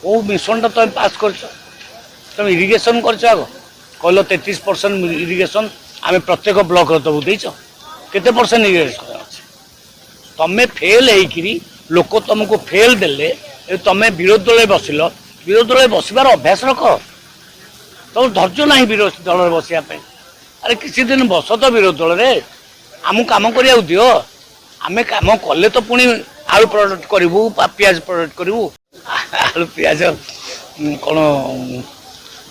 को मिशनटा तुम पास कर तुम इरिगेशन कर कहल 33% इरिगेशन आम प्रत्येक ब्लॉक दबू देच केते परसेंट इरिगेशन अच्छे तुम्हें फेल होकरी लोक तुमको फेल देले तुम्हें विरोधी दल बसिल विरोधी दल बसबार अभ्यास रख तुम धैर्य ना विरोधी दल बसापी अरे किसी दिन बस तो विरोधी दल रे आम कम करा दियो आम कम कले तो पुणी आलू प्रोडक्ट करूँ पियाज प्रोडक्ट करूँ आलू पियाज कौन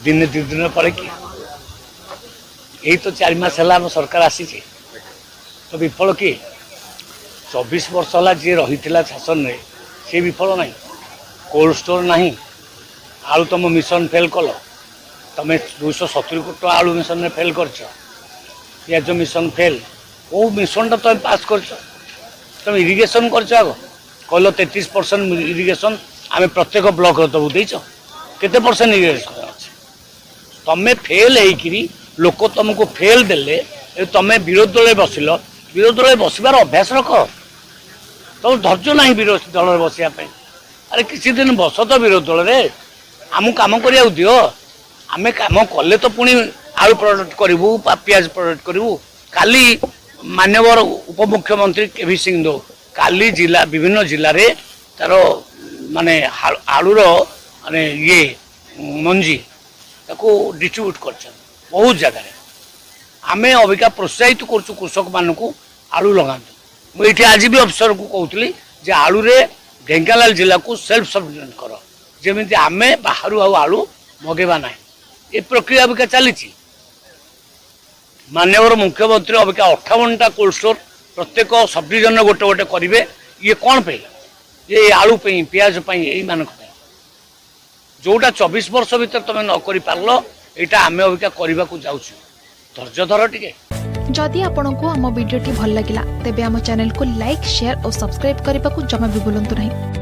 दिने दि दिन पर कि यही तो 4 मास है आम सरकार आसी तो विफल किए 24 वर्ष है जी रही शासन में सी विफल ना कोल्ड स्टोर ना आलू तुम मिशन फेल कल तुम 270 कोटी आलू मिशन में फेल कर पियाज मिशन फेल को मिशनटा तुम पास कर तुम इरिगेशन कर कहल 33% इरिगेशन आम प्रत्येक ब्लॉक दबू देच केते परसेंट इरिगेशन अच्छे तुम्हें फेल होकरी लोक तुमको फेल देले तुम्हें विरोधी दल बसिल विरोधी दल बसबार अभ्यास रख तुम धैर्य ना विरोधी दल बसापी अरे किसी दिन बस तो विरोधी दल रे आम कम करा दियो आम कम कले तो पुणी आलू प्रोडक्ट करूँ पियाज प्रोडक्ट करूँ काली मान्यवर उपमुख्यमंत्री केवी सिंह दो काली जिला विभिन्न जिले में तार माने आलूर माने ये मंजी डिस्ट्रीब्यूट कर बहुत जगह आम अबिका प्रोत्साहित करुँ कृषक मान आलू लगातु मुझे आज भी अफसर को कहती जे आलू रे ढेंकानाल जिला को सेल्फ सफिशिएंट कर जमी आम बाहर आलू मगेबा ना ये प्रक्रिया अबिका चली मान्यवर मुख्यमंत्री अबिका 58टा कोल्ड स्टोर प्रत्येक सब डिविजन गोटे गोटे करेंगे ये कौन पे ये आलू पे पियाज यही मानक जोटा 24 वर्ष भर तुम न कर पार्ल यहाँ आम अबिका करने को जाऊँ धैर्य धर टे जदि आपंक आम भिडी भल लगा तेब आम चैनल को लाइक शेयर और सब्सक्राइब करने को जमा भी भूलु नहीं।